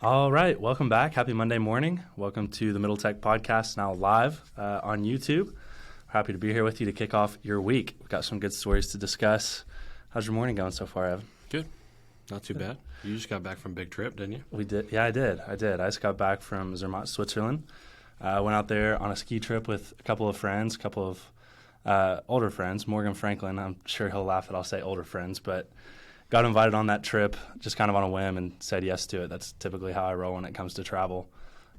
All right, welcome back. Happy Monday morning. Welcome to the Middle Tech Podcast, now live on YouTube. Happy to be here with you to kick off your week. We've got some good stories to discuss. How's your morning going so far, Evan? Good. Not too bad. You just got back from a big trip, didn't you? We did. Yeah, I did. I just got back from Zermatt, Switzerland. Went out there on a ski trip with a couple of friends, a couple of older friends. Morgan Franklin, I'm sure he'll laugh that I'll say older friends, but got invited on that trip just kind of on a whim and said yes to it. That's typically how I roll when it comes to travel.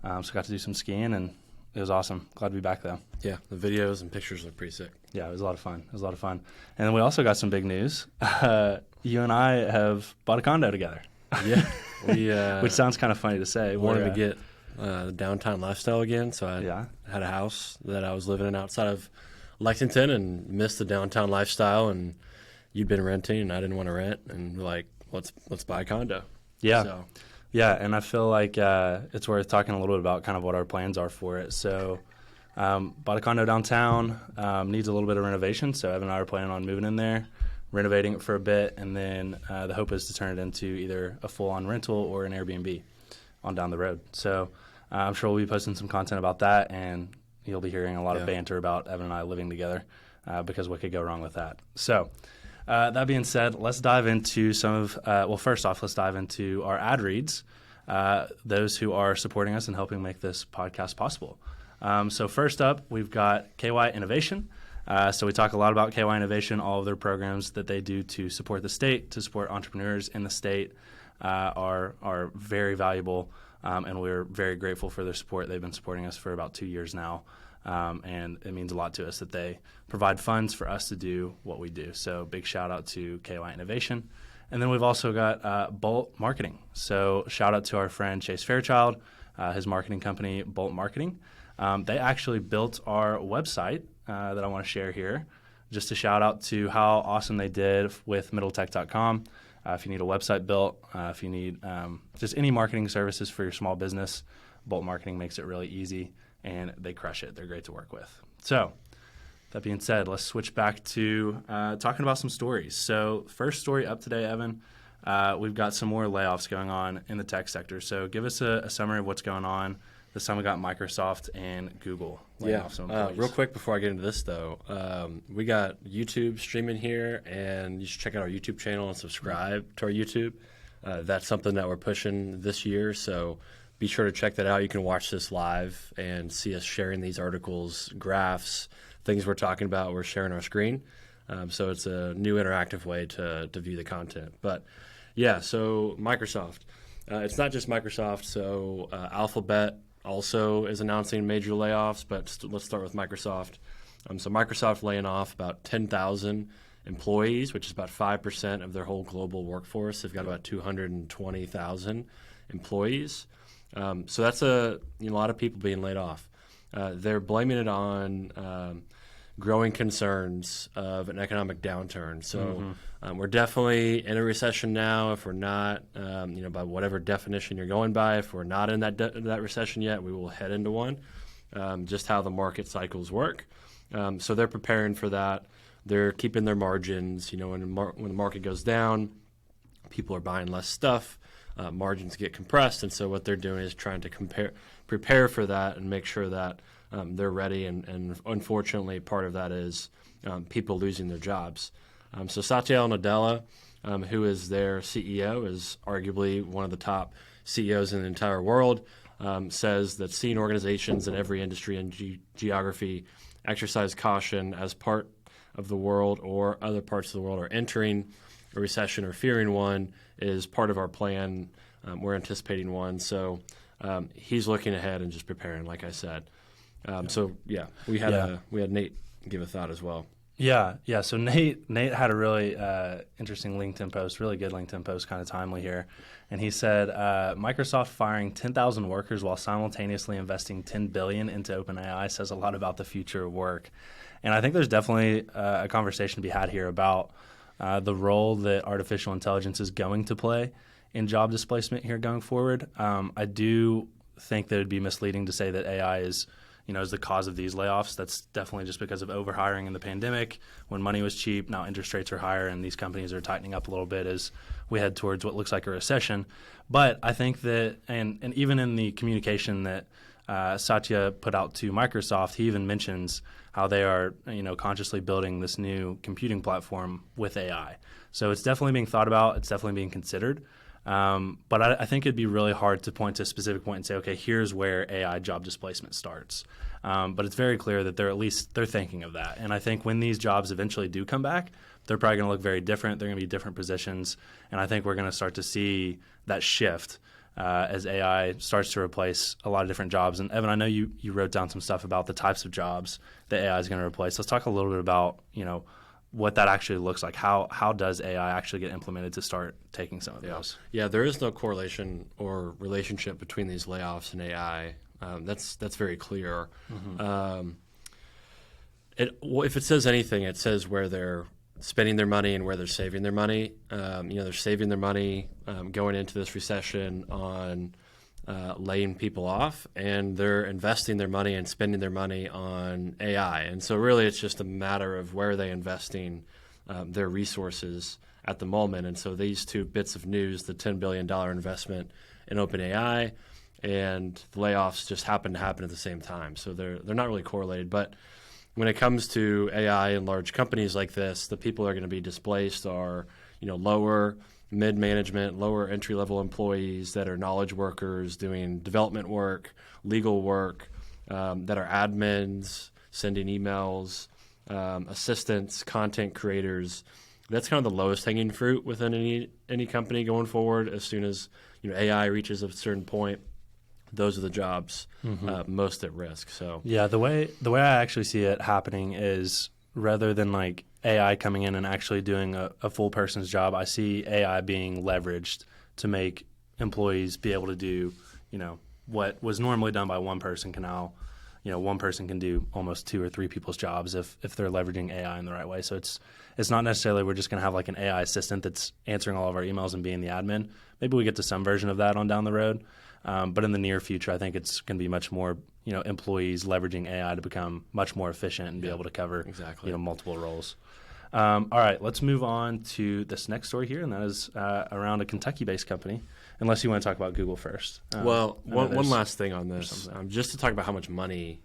So got to do some skiing, and it was awesome. Glad to be back, though. Yeah, the videos and pictures look pretty sick. Yeah, it was a lot of fun. And then we also got some big news. You and I have bought a condo together. Yeah. We Which sounds kind of funny to say. Wanted to get the downtown lifestyle again, so I had a house that I was living in outside of Lexington and missed the downtown lifestyle, and you'd been renting, and I didn't want to rent, and we're like, let's buy a condo. Yeah. So. Yeah, and I feel like it's worth talking a little bit about kind of what our plans are for it. So bought a condo downtown, needs a little bit of renovation, so Evan and I are planning on moving in there, renovating it for a bit, and then the hope is to turn it into either a full-on rental or an Airbnb on down the road. So I'm sure we'll be posting some content about that, and you'll be hearing a lot of banter about Evan and I living together because what could go wrong with that. So that being said, let's dive into some of first off, let's dive into our ad reads, those who are supporting us and helping make this podcast possible. So first up, we've got KY Innovation. So we talk a lot about KY Innovation. All of their programs that they do to support the state, to support entrepreneurs in the state are very valuable, and we're very grateful for their support. They've been supporting us for about 2 years now. And it means a lot to us that they provide funds for us to do what we do. So big shout out to KY Innovation. And then we've also got Bolt Marketing. So shout out to our friend Chase Fairchild, his marketing company, Bolt Marketing. They actually built our website that I want to share here. Just a shout out to how awesome they did with middletech.com. If you need a website built, if you need just any marketing services for your small business, Bolt Marketing makes it really easy. And they crush it. They're great to work with. So that being said, let's switch back to talking about some stories. So first story up today, Evan, we've got some more layoffs going on in the tech sector. So give us a summary of what's going on. This time we got Microsoft and Google laying off some employees. Real quick before I get into this, though, we got YouTube streaming here, and you should check out our YouTube channel and subscribe to our YouTube. That's something that we're pushing this year, so be sure to check that out. You can watch this live and see us sharing these articles, graphs, things we're talking about. We're sharing our screen. So it's a new interactive way to view the content. But, yeah, so Microsoft. It's not just Microsoft. So Alphabet also is announcing major layoffs. But let's start with Microsoft. So Microsoft laying off about 10,000 employees, which is about 5% of their whole global workforce. They've got about 220,000 employees. So that's a lot of people being laid off. They're blaming it on growing concerns of an economic downturn. So we're definitely in a recession now. If we're not, by whatever definition you're going by, if we're not in that recession yet, we will head into one. Just how the market cycles work. So they're preparing for that. They're keeping their margins. When the market goes down, people are buying less stuff. Margins get compressed, and so what they're doing is trying to prepare for that and make sure that they're ready. And unfortunately, part of that is people losing their jobs. So Satya Nadella, who is their CEO, is arguably one of the top CEOs in the entire world, says that seeing organizations in every industry and geography exercise caution as part of the world or other parts of the world are entering a recession or fearing one is part of our plan. We're anticipating one. So he's looking ahead and just preparing, like I said. We had Nate give a thought as well. Yeah. So Nate had a really interesting LinkedIn post, really good LinkedIn post, kind of timely here. And he said, Microsoft firing 10,000 workers while simultaneously investing $10 billion into OpenAI says a lot about the future of work. And I think there's definitely a conversation to be had here about the role that artificial intelligence is going to play in job displacement here going forward. I do think that it would be misleading to say that AI is is the cause of these layoffs. That's definitely just because of overhiring in the pandemic when money was cheap. Now interest rates are higher and these companies are tightening up a little bit as we head towards what looks like a recession. But I think that, and even in the communication that Satya put out to Microsoft, he even mentions how they are, consciously building this new computing platform with AI. So it's definitely being thought about. It's definitely being considered. But I think it'd be really hard to point to a specific point and say, okay, here's where AI job displacement starts. But it's very clear that they're thinking of that. And I think when these jobs eventually do come back, they're probably going to look very different. They're going to be different positions. And I think we're going to start to see that shift as AI starts to replace a lot of different jobs. And Evan, I know you wrote down some stuff about the types of jobs that AI is going to replace. Let's talk a little bit about, what that actually looks like. How does AI actually get implemented to start taking some of those? Yeah, there is no correlation or relationship between these layoffs and AI. That's very clear. Mm-hmm. If it says anything, it says where they're spending their money and where they're saving their money. They're saving their money going into this recession on laying people off, and they're investing their money and spending their money on AI. And so really it's just a matter of where they're investing their resources at the moment. And so these two bits of news, the $10 billion investment in OpenAI and the layoffs, just happen to happen at the same time. So they're not really correlated. But when it comes to AI in large companies like this, the people that are going to be displaced are lower mid-management, lower entry-level employees that are knowledge workers doing development work, legal work, that are admins, sending emails, assistants, content creators. That's kind of the lowest hanging fruit within any company going forward. As soon as AI reaches a certain point, those are the jobs most at risk. So yeah, the way I actually see it happening is rather than like AI coming in and actually doing a full person's job, I see AI being leveraged to make employees be able to do, what was normally done by one person can now, one person can do almost 2 or 3 people's jobs if they're leveraging AI in the right way. So it's not necessarily we're just going to have like an AI assistant that's answering all of our emails and being the admin. Maybe we get to some version of that on down the road. But in the near future, I think it's going to be much more, employees leveraging AI to become much more efficient and be able to cover multiple roles. All right, let's move on to this next story here, and that is around a Kentucky-based company, unless you want to talk about Google first. One last thing on this, just to talk about how much money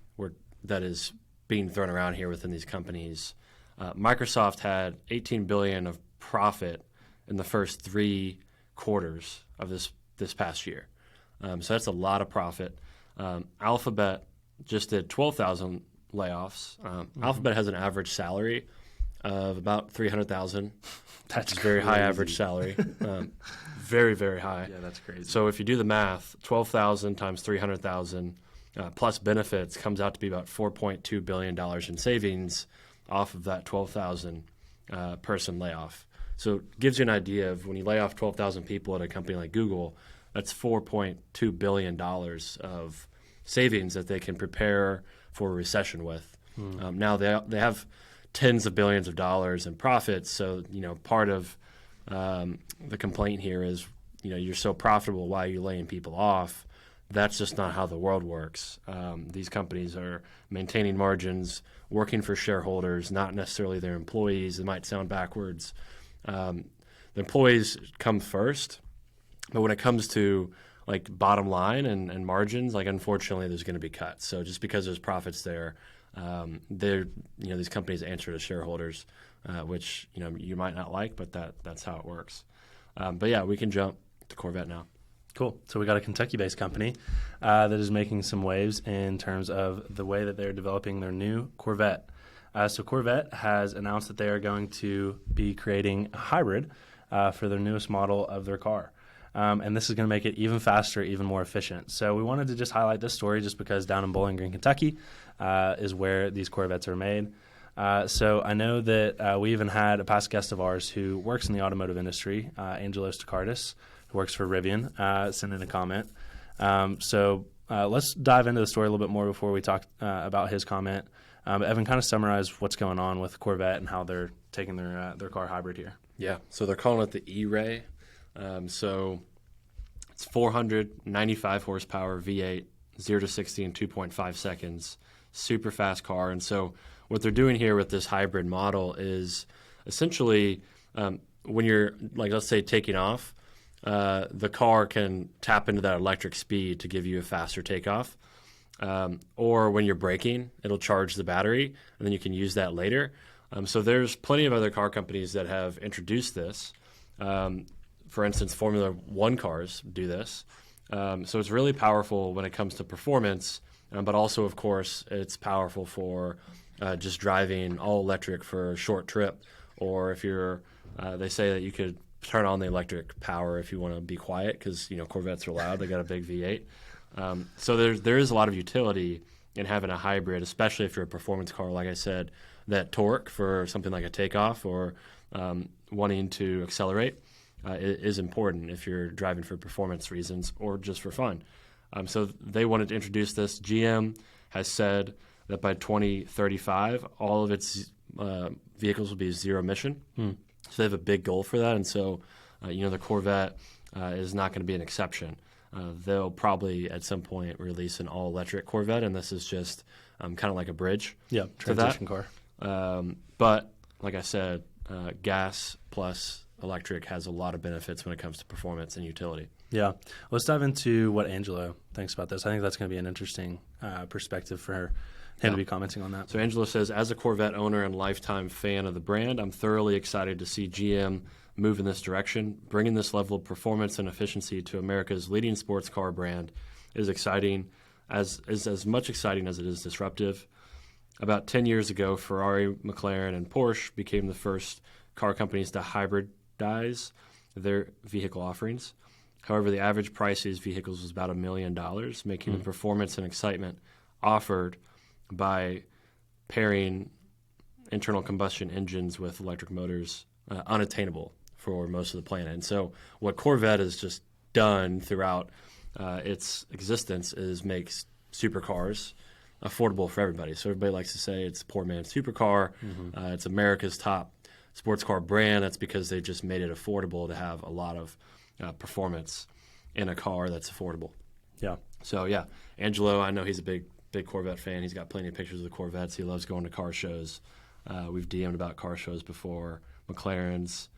that is being thrown around here within these companies. Microsoft had $18 billion of profit in the first 3 quarters of this past year. So that's a lot of profit. Alphabet just did 12,000 layoffs. Alphabet has an average salary of about $300,000. That's very high average salary. Very, very high. Yeah, that's crazy. So if you do the math, 12,000 times 300,000 plus benefits comes out to be about $4.2 billion in savings off of that 12,000 person layoff. So it gives you an idea of when you lay off 12,000 people at a company like Google, that's $4.2 billion of savings that they can prepare for a recession with. Now they have tens of billions of dollars in profits. So part of the complaint here is you're so profitable, why are you laying people off? That's just not how the world works. These companies are maintaining margins, working for shareholders, not necessarily their employees. It might sound backwards. The employees come first. But when it comes to like bottom line and margins, like unfortunately there's going to be cuts. So just because there's profits there, these companies answer to shareholders, which you might not like, but that's how it works. But yeah, we can jump to Corvette now. Cool. So we got a Kentucky-based company that is making some waves in terms of the way that they're developing their new Corvette. So Corvette has announced that they are going to be creating a hybrid for their newest model of their car. And this is going to make it even faster, even more efficient. So we wanted to just highlight this story just because down in Bowling Green, Kentucky is where these Corvettes are made. So I know that we even had a past guest of ours who works in the automotive industry, Angelos Takardis, who works for Rivian, sent in a comment. So let's dive into the story a little bit more before we talk about his comment. Evan, kind of summarize what's going on with Corvette and how they're taking their car hybrid here. Yeah, so they're calling it the E-Ray. So it's 495 horsepower V8 0 to 60 in 2.5 seconds. Super fast car. And so what they're doing here with this hybrid model is essentially when you're, like, let's say taking off, the car can tap into that electric speed to give you a faster takeoff. Or when you're braking, it'll charge the battery, and then you can use that later. So there's plenty of other car companies that have introduced this. For instance, Formula One cars do this. So it's really powerful when it comes to performance, but also, of course, it's powerful for just driving all electric for a short trip. Or if you're, they say that you could turn on the electric power if you want to be quiet because, Corvettes are loud. They got a big V8. So there is a lot of utility in having a hybrid, especially if you're a performance car, like I said, that torque for something like a takeoff or wanting to accelerate is important if you're driving for performance reasons or just for fun. So they wanted to introduce this. GM has said that by 2035, all of its vehicles will be zero emission. So they have a big goal for that. And so, the Corvette is not going to be an exception. They'll probably at some point release an all-electric Corvette, and this is just kind of like a bridge. Yeah, transition car. But like I said, gas plus electric has a lot of benefits when it comes to performance and utility. Yeah. Let's dive into what Angelo thinks about this. I think that's going to be an interesting perspective for him to be commenting on that. So Angelo says, as a Corvette owner and lifetime fan of the brand, I'm thoroughly excited to see GM move in this direction. Bringing this level of performance and efficiency to America's leading sports car brand is exciting, is as much exciting as it is disruptive. About 10 years ago, Ferrari, McLaren, and Porsche became the first car companies to hybridize their vehicle offerings. However, the average price of these vehicles was about $1 million, making the performance and excitement offered by pairing internal combustion engines with electric motors unattainable for most of the planet. And so what Corvette has just done throughout its existence is makes supercars affordable for everybody. So everybody likes to say it's poor man's supercar. It's America's top sports car brand. That's because they just made it affordable to have a lot of performance in a car that's affordable. Yeah. So, yeah, Angelo, I know he's a big Corvette fan. He's got plenty of pictures of the Corvettes. He loves going to car shows. We've DM'd about car shows before, McLaren's.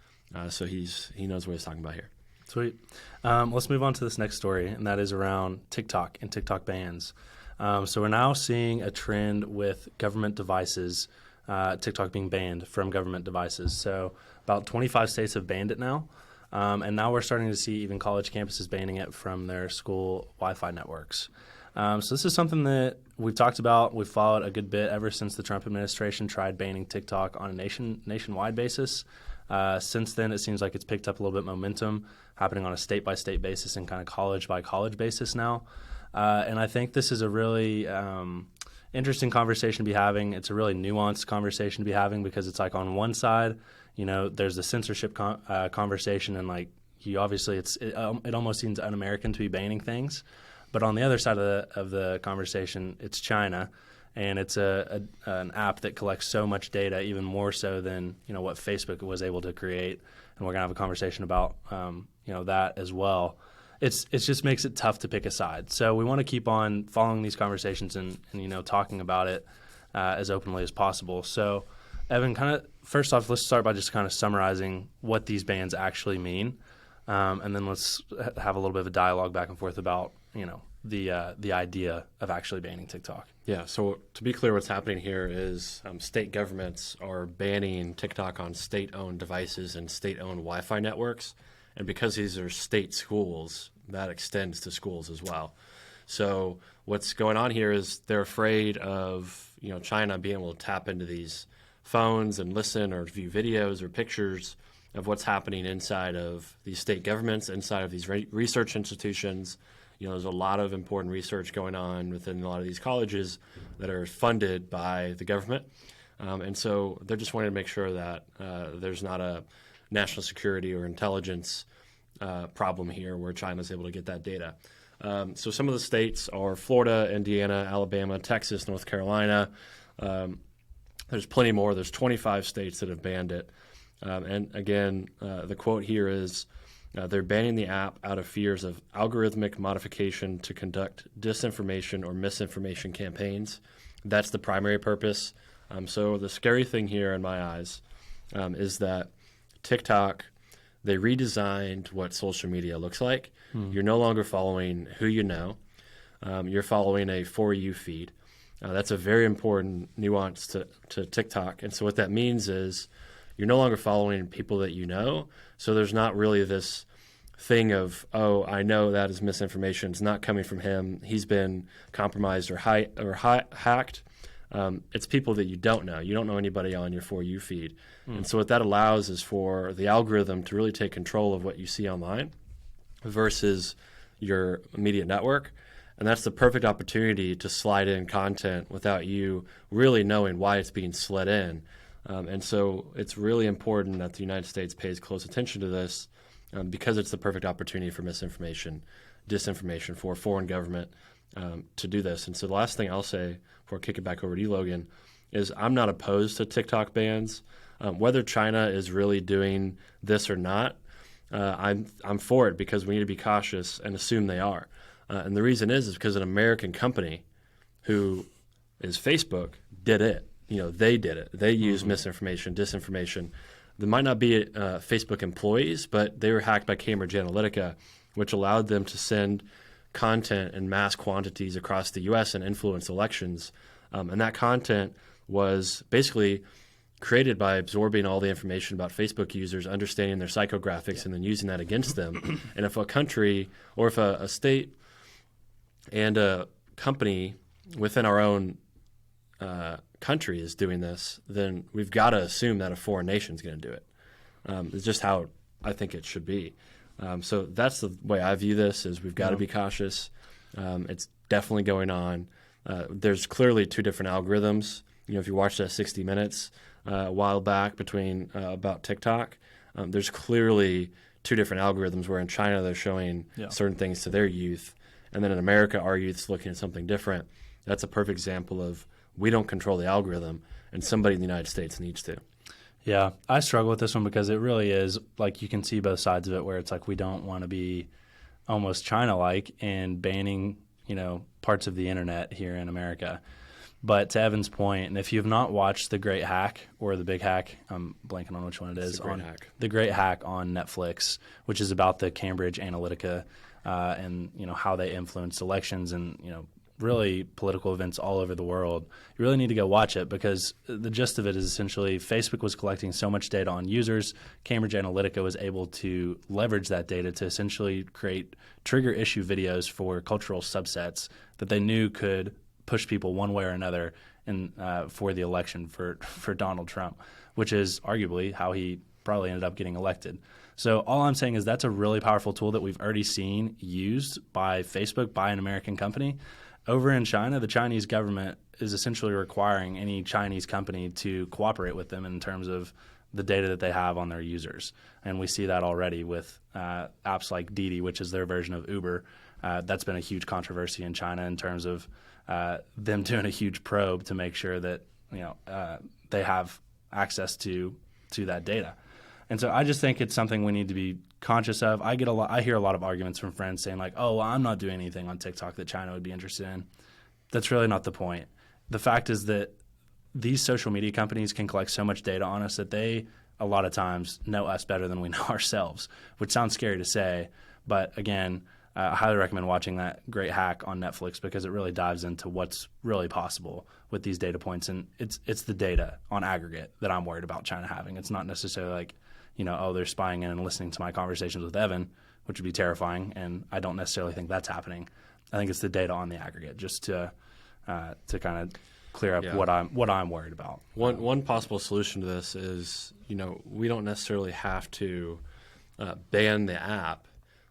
So he knows what he's talking about here. Sweet. Let's move on to this next story, and that is around TikTok and TikTok bans. So we're now seeing a trend with government devices, TikTok being banned from government devices. So about 25 states have banned it now. And now we're starting to see even college campuses banning it from their school Wi-Fi networks. So this is something that we've talked about, we've followed a good bit ever since the Trump administration tried banning TikTok on a nationwide basis. Since then, it seems like it's picked up a little bit momentum, happening on a state-by-state basis and kind of college-by-college basis now. And I think this is a really interesting conversation to be having. It's a really nuanced conversation to be having because it's like on one side, there's the censorship conversation, and like obviously it almost seems un-American to be banning things. But on the other side of the conversation, it's China, and it's an app that collects so much data, even more so than what Facebook was able to create. And we're gonna have a conversation about that as well. It just makes it tough to pick a side. So we want to keep on following these conversations and talking about it as openly as possible. So Evan, kind of first off, let's start by just kind of summarizing what these bans actually mean, and then let's have a little bit of a dialogue back and forth about the idea of actually banning TikTok. Yeah, so to be clear, what's happening here is state governments are banning TikTok on state-owned devices and state-owned Wi-Fi networks. And because these are state schools, that extends to schools as well. So what's going on here is they're afraid of China being able to tap into these phones and listen or view videos or pictures of what's happening inside of these state governments, inside of these research institutions. There's a lot of important research going on within a lot of these colleges that are funded by the government. And so they're just wanting to make sure that there's not a national security or intelligence problem here where China's able to get that data. So some of the states are Florida, Indiana, Alabama, Texas, North Carolina. There's plenty more. There's 25 states that have banned it. And again, the quote here is, They're banning the app out of fears of algorithmic modification to conduct disinformation or misinformation campaigns. That's the primary purpose. So the scary thing here in my eyes is that TikTok, they redesigned what social media looks like. You're no longer following who you know. You're following a For You feed. That's a very important nuance to TikTok. And so what that means is you're no longer following people that you know. So there's not really this thing of, oh, I know that is misinformation. It's not coming from him. He's been compromised or hacked. It's people that you don't know. You don't know anybody on your For You feed. And so what that allows is for the algorithm to really take control of what you see online versus your immediate network. And that's the perfect opportunity to slide in content without you really knowing why it's being slid in. And so it's really important that the United States pays close attention to this because it's the perfect opportunity for misinformation, disinformation, for a foreign government to do this. And so the last thing I'll say before I kick it back over to you, Logan, is I'm not opposed to TikTok bans. Whether China is really doing this or not, I'm for it because we need to be cautious and assume they are. And the reason is because an American company who is Facebook did it. They did it. They used misinformation, disinformation. There might not be Facebook employees, but they were hacked by Cambridge Analytica, which allowed them to send content in mass quantities across the U.S. and influence elections. And that content was basically created by absorbing all the information about Facebook users, understanding their psychographics, and then using that against them. And if a country or if a state and a company within our own country is doing this, then we've got to assume that a foreign nation is going to do it. It's just how I think it should be. So that's the way I view this: is we've got to be cautious. It's definitely going on. There's clearly two different algorithms. If you watched that 60 Minutes a while back between about TikTok, there's clearly two different algorithms where in China they're showing certain things to their youth, and then in America our youth's looking at something different. That's a perfect example of we don't control the algorithm, and somebody in the United States needs to. Yeah, I struggle with this one because it really is, like, you can see both sides of it where it's like we don't want to be almost China-like and banning, parts of the internet here in America. But to Evan's point, and if you have not watched The Great Hack or The Big Hack, I'm blanking on which one it is. The Great Hack on Netflix, which is about the Cambridge Analytica and, how they influenced elections and, really political events all over the world. You really need to go watch it because the gist of it is essentially Facebook was collecting so much data on users. Cambridge Analytica was able to leverage that data to essentially create trigger issue videos for cultural subsets that they knew could push people one way or another for the election for Donald Trump, which is arguably how he probably ended up getting elected. So all I'm saying is that's a really powerful tool that we've already seen used by Facebook, by an American company. Over in China, the Chinese government is essentially requiring any Chinese company to cooperate with them in terms of the data that they have on their users. And we see that already with apps like Didi, which is their version of Uber. That's been a huge controversy in China in terms of them doing a huge probe to make sure that they have access to that data. And so I just think it's something we need to be conscious of. I hear a lot of arguments from friends saying like, oh, well, I'm not doing anything on TikTok that China would be interested in. That's really not the point. The fact is that these social media companies can collect so much data on us that they a lot of times know us better than we know ourselves, which sounds scary to say. But again, I highly recommend watching that Great Hack on Netflix because it really dives into what's really possible with these data points. And it's the data on aggregate that I'm worried about China having. It's not necessarily like, they're spying in and listening to my conversations with Evan, which would be terrifying. And I don't necessarily think that's happening. I think it's the data on the aggregate, just to kind of clear up what I'm worried about. One possible solution to this is, we don't necessarily have to ban the app.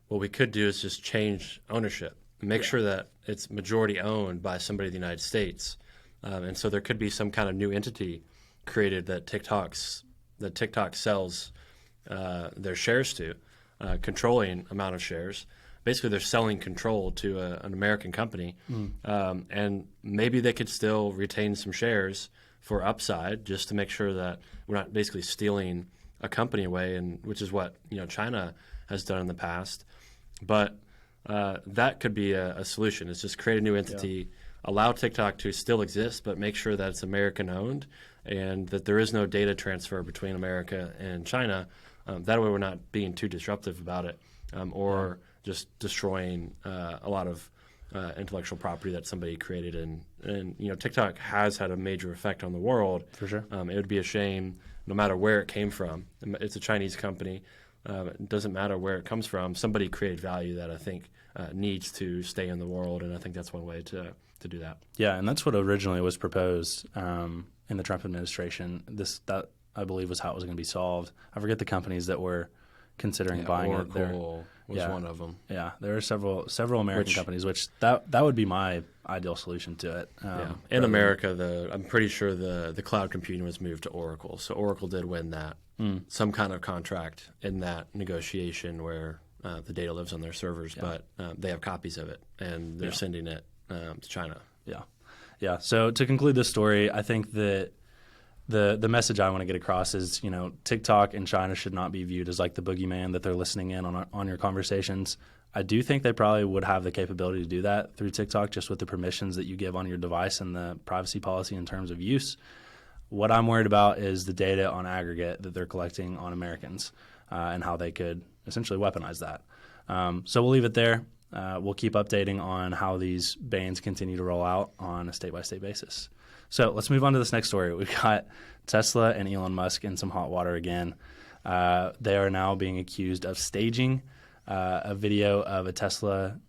What we could do is just change ownership, make sure that it's majority owned by somebody in the United States. And so there could be some kind of new entity created that TikTok sells their shares to, controlling amount of shares. Basically, they're selling control to an American company, and maybe they could still retain some shares for upside, just to make sure that we're not basically stealing a company away, and which is what China has done in the past. But that could be a solution. It's just create a new entity, allow TikTok to still exist, but make sure that it's American-owned and that there is no data transfer between America and China. That way we're not being too disruptive about it or just destroying a lot of intellectual property that somebody created. And TikTok has had a major effect on the world. For sure. It would be a shame, no matter where it came from. It's a Chinese company. It doesn't matter where it comes from. Somebody created value that I think needs to stay in the world, and I think that's one way to do that. Yeah, and that's what originally was proposed in the Trump administration. That I believe was how it was going to be solved. I forget the companies that were considering buying Oracle it. was one of them. Yeah, there are several American companies, which that would be my ideal solution to it. In America, I'm pretty sure the cloud computing was moved to Oracle, so Oracle did win that. Some kind of contract in that negotiation where the data lives on their servers, but they have copies of it, and they're sending it to China. Yeah. So to conclude this story, I think that the message I want to get across is, TikTok and China should not be viewed as like the boogeyman that they're listening in on your conversations. I do think they probably would have the capability to do that through TikTok, just with the permissions that you give on your device and the privacy policy in terms of use. What I'm worried about is the data on aggregate that they're collecting on Americans and how they could essentially weaponize that. So we'll leave it there. We'll keep updating on how these bans continue to roll out on a state-by-state basis. So let's move on to this next story. We've got Tesla and Elon Musk in some hot water again. They are now being accused of staging a video of a Tesla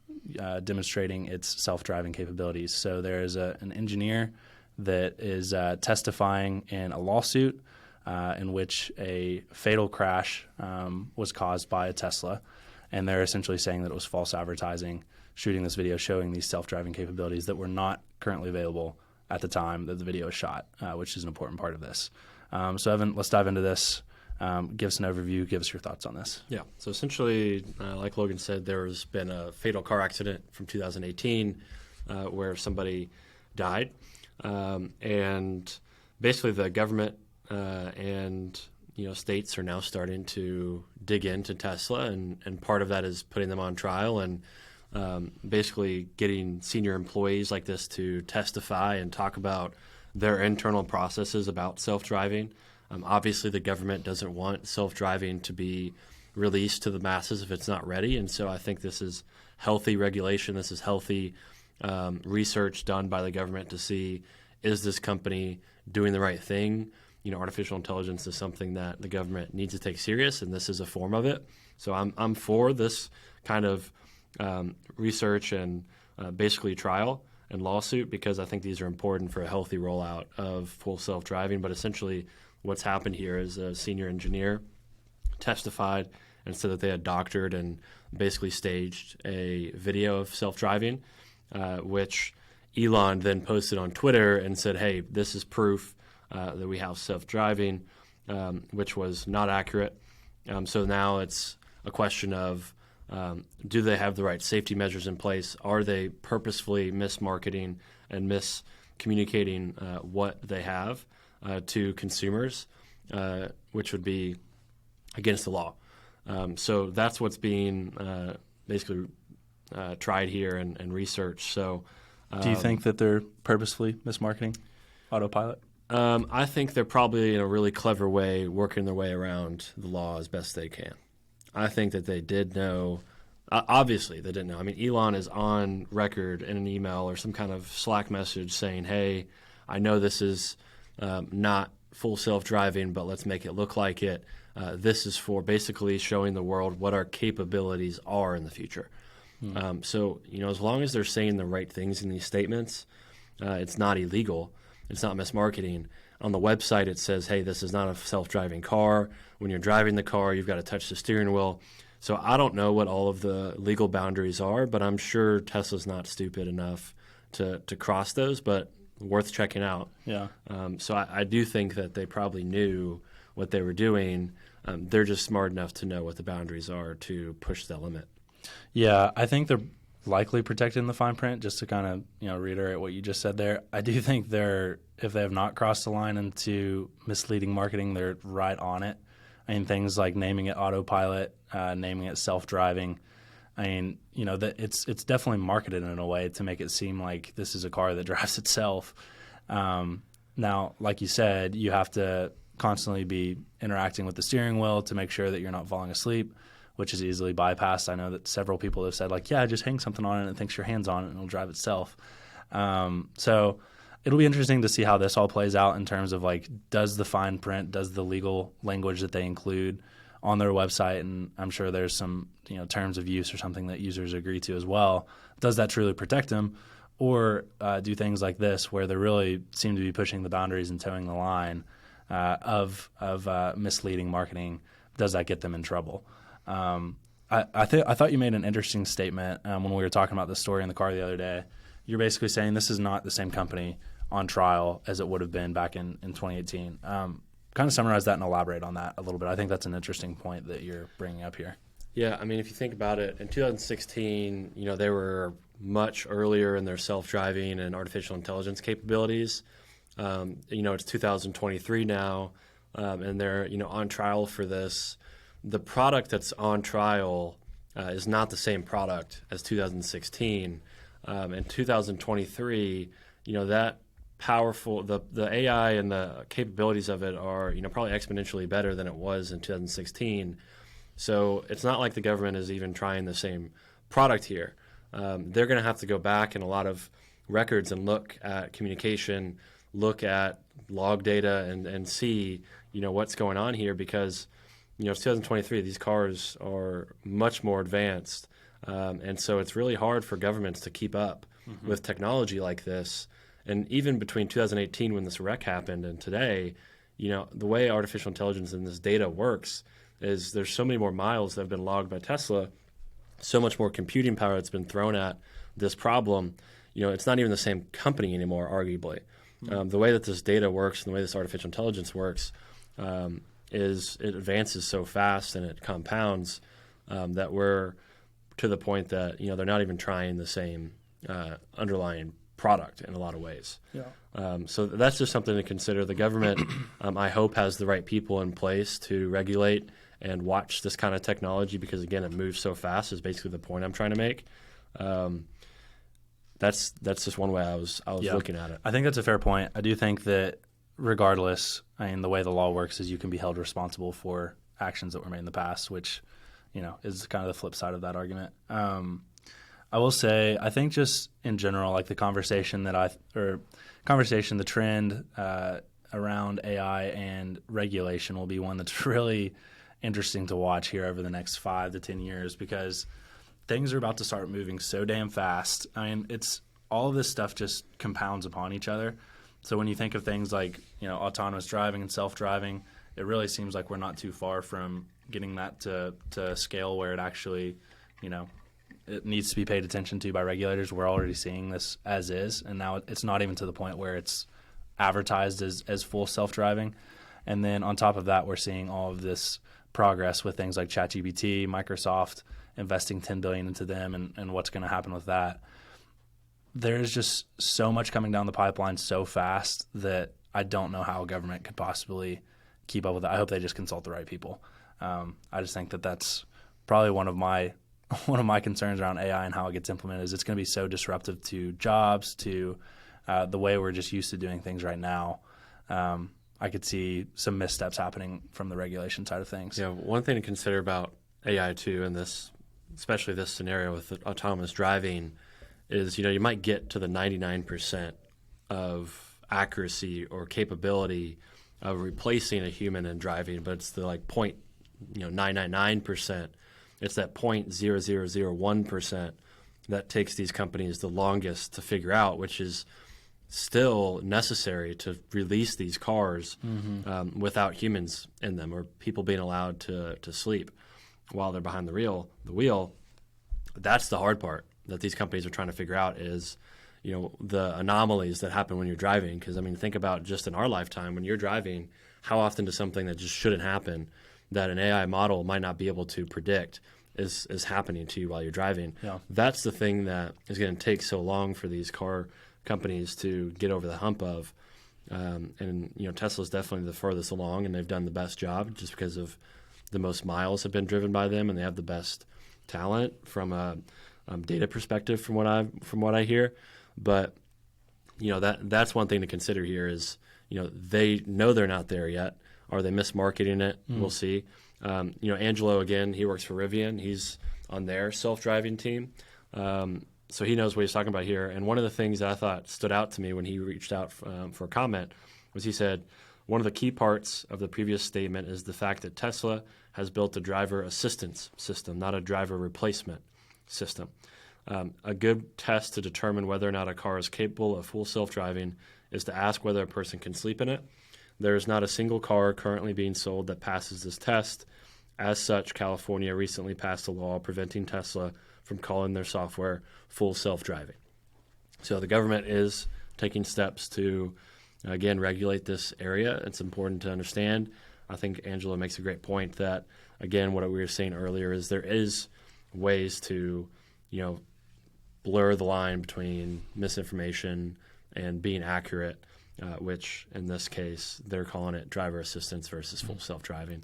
demonstrating its self-driving capabilities. So there is an engineer that is testifying in a lawsuit in which a fatal crash was caused by a Tesla. And they're essentially saying that it was false advertising, shooting this video showing these self-driving capabilities that were not currently available at the time that the video was shot, which is an important part of this. So, Evan, let's dive into this. Give us an overview. Give us your thoughts on this. Yeah. So essentially, like Logan said, there's been a fatal car accident from 2018 where somebody died. And basically the government and states are now starting to dig into Tesla, and part of that is putting them on trial and basically getting senior employees like this to testify and talk about their internal processes about self-driving. Obviously, the government doesn't want self-driving to be released to the masses if it's not ready, and so I think this is healthy regulation. This is healthy research done by the government to see, is this company doing the right thing? Artificial intelligence is something that the government needs to take serious, and this is a form of it. So I'm for this kind of research and basically trial and lawsuit, because I think these are important for a healthy rollout of full self-driving. But essentially what's happened here is a senior engineer testified and said that they had doctored and basically staged a video of self-driving, which Elon then posted on Twitter and said, hey, this is proof that we have self-driving, which was not accurate. So now it's a question of do they have the right safety measures in place? Are they purposefully mismarketing and miscommunicating what they have to consumers, which would be against the law? So that's what's being basically tried here and researched. So, do you think that they're purposefully mismarketing autopilot? I think they're probably in a really clever way working their way around the law as best they can. I think that they did know. Obviously, they didn't know. I mean, Elon is on record in an email or some kind of Slack message saying, hey, I know this is not full self-driving, but let's make it look like it. This is for basically showing the world what our capabilities are in the future. So, as long as they're saying the right things in these statements, it's not illegal. It's not mismarketing. On the website, it says, hey, this is not a self-driving car. When you're driving the car, you've got to touch the steering wheel. So I don't know what all of the legal boundaries are, but I'm sure Tesla's not stupid enough to cross those, but worth checking out. Yeah. So I do think that they probably knew what they were doing. They're just smart enough to know what the boundaries are to push that limit. Yeah, I think they're likely protected in the fine print. Just to kind of reiterate what you just said there, I do think if they have not crossed the line into misleading marketing, they're right on it. I mean, things like naming it autopilot naming it self-driving. I mean, that it's definitely marketed in a way to make it seem like this is a car that drives itself. Now, like you said, you have to constantly be interacting with the steering wheel to make sure that you're not falling asleep, which is easily bypassed. I know that several people have said, like, yeah, just hang something on it and it thinks your hand's on it and it'll drive itself. So it'll be interesting to see how this all plays out in terms of, like, does the fine print, does the legal language that they include on their website, and I'm sure there's some terms of use or something that users agree to as well, does that truly protect them? Or do things like this where they really seem to be pushing the boundaries and towing the line of misleading marketing, does that get them in trouble? I thought you made an interesting statement when we were talking about this story in the car the other day. You're basically saying this is not the same company on trial as it would have been back in 2018. Kind of summarize that and elaborate on that a little bit. I think that's an interesting point that you're bringing up here. Yeah, I mean, if you think about it, in 2016, they were much earlier in their self-driving and artificial intelligence capabilities. It's 2023 now, and they're on trial for this. The product that's on trial is not the same product as 2016. In 2023, that powerful, the AI and the capabilities of it are probably exponentially better than it was in 2016. So it's not like the government is even trying the same product here. They're going to have to go back in a lot of records and look at communication, look at log data, and see what's going on here, because it's 2023. These cars are much more advanced, and so it's really hard for governments to keep up with technology like this. And even between 2018 when this wreck happened and today, the way artificial intelligence and this data works is there's so many more miles that have been logged by Tesla, so much more computing power that's been thrown at this problem. It's not even the same company anymore, arguably. The way that this data works and the way this artificial intelligence works is it advances so fast and it compounds that we're to the point that they're not even trying the same underlying product in a lot of ways. Yeah. So that's just something to consider. The government, I hope, has the right people in place to regulate and watch this kind of technology, because again, it moves so fast is basically the point I'm trying to make. That's just one way I was looking at it. I think that's a fair point. I do think that regardless, the way the law works is you can be held responsible for actions that were made in the past, which is kind of the flip side of that argument. I will say, I think just in general, like the the trend around AI and regulation will be one that's really interesting to watch here over the next 5 to 10 years, because things are about to start moving so damn fast. It's all of this stuff just compounds upon each other. So when you think of things like autonomous driving and self-driving, it really seems like we're not too far from getting that to scale where it actually it needs to be paid attention to by regulators. We're already seeing this as is, and now it's not even to the point where it's advertised as full self-driving. And then on top of that, we're seeing all of this progress with things like ChatGPT, Microsoft investing $10 billion into them, and what's going to happen with that. There's just so much coming down the pipeline so fast that I don't know how a government could possibly keep up with it. I hope they just consult the right people. I just think that that's probably one of my concerns around AI and how it gets implemented is it's going to be so disruptive to jobs, to the way we're just used to doing things right now. I could see some missteps happening from the regulation side of things. Yeah, one thing to consider about AI too, and this, especially this scenario with autonomous driving, is you might get to the 99% of accuracy or capability of replacing a human in driving, but it's the 999%. It's that 0.0001% that takes these companies the longest to figure out, which is still necessary to release these cars without humans in them, or people being allowed to sleep while they're behind the wheel. That's the hard part that these companies are trying to figure out is, the anomalies that happen when you're driving. Because, think about just in our lifetime, when you're driving, how often does something that just shouldn't happen, that an AI model might not be able to predict, is happening to you while you're driving? Yeah. That's the thing that is going to take so long for these car companies to get over the hump of. And Tesla's definitely the furthest along, and they've done the best job just because of the most miles have been driven by them, and they have the best talent from a data perspective, from what I hear. But that's one thing to consider here is they know they're not there yet. Are they mismarketing it? We'll see. Angelo, again, he works for Rivian. He's on their self-driving team. So he knows what he's talking about here. And one of the things that I thought stood out to me when he reached out for a comment was he said, one of the key parts of the previous statement is the fact that Tesla has built a driver assistance system, not a driver replacement system. A good test to determine whether or not a car is capable of full self-driving is to ask whether a person can sleep in it. There is not a single car currently being sold that passes this test. As such, California recently passed a law preventing Tesla from calling their software full self-driving. So the government is taking steps to, again, regulate this area. It's important to understand. I think Angela makes a great point that, again, what we were saying earlier is there is ways to, blur the line between misinformation and being accurate, which in this case they're calling it driver assistance versus full self-driving.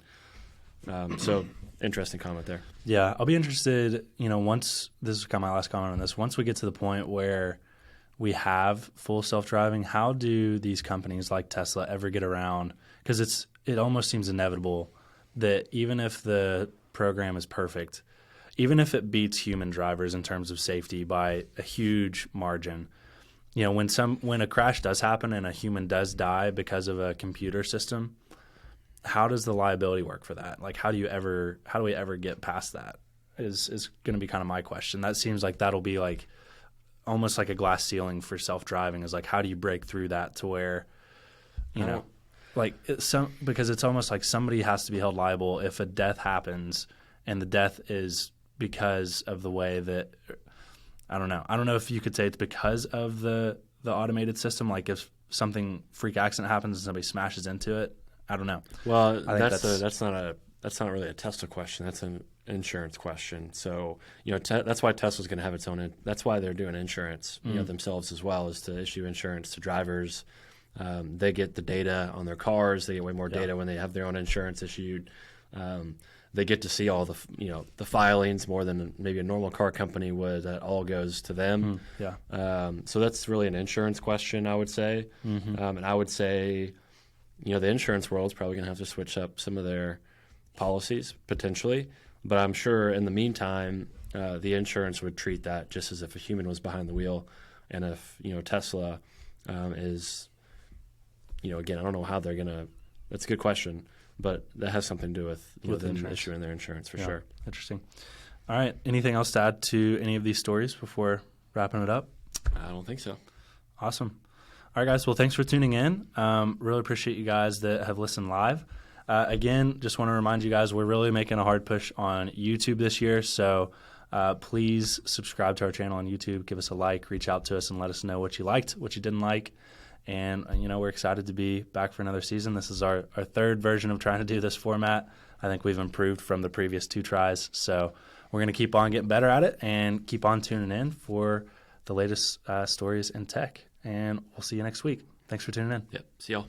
So interesting comment there. Yeah, I'll be interested, once, this is kind of my last comment on this, once we get to the point where we have full self-driving, how do these companies like Tesla ever get around? Because it almost seems inevitable that even if the program is perfect, even if it beats human drivers in terms of safety by a huge margin, when a crash does happen and a human does die because of a computer system, how does the liability work for that? Like, how do we ever get past that? Is going to be kind of my question. That seems like that'll be like almost like a glass ceiling for self-driving. Is like, how do you break through that to where, because it's almost like somebody has to be held liable if a death happens and the death is because of the way that, I don't know if you could say it's because of the automated system. Like if something freak accident happens and somebody smashes into it, I don't know. Well, that's not really a Tesla question. That's an insurance question. So that's why Tesla's going to have its own. That's why they're doing insurance themselves as well, is to issue insurance to drivers. They get the data on their cars. They get way more data when they have their own insurance issued. They get to see all the filings more than maybe a normal car company would. That all goes to them. So that's really an insurance question, I would say. And I would say, the insurance world is probably going to have to switch up some of their policies potentially. But I'm sure in the meantime, the insurance would treat that just as if a human was behind the wheel. And if Tesla is, again, I don't know how they're going to. That's a good question. But that has something to do with them insurance. Issuing their insurance for sure. Interesting. All right. Anything else to add to any of these stories before wrapping it up? I don't think so. Awesome. All right, guys. Well, thanks for tuning in. Really appreciate you guys that have listened live. Again, just want to remind you guys we're really making a hard push on YouTube this year. So please subscribe to our channel on YouTube. Give us a like. Reach out to us and let us know what you liked, what you didn't like. And, we're excited to be back for another season. This is our third version of trying to do this format. I think we've improved from the previous 2 tries. So we're going to keep on getting better at it and keep on tuning in for the latest stories in tech. And we'll see you next week. Thanks for tuning in. Yep. See y'all.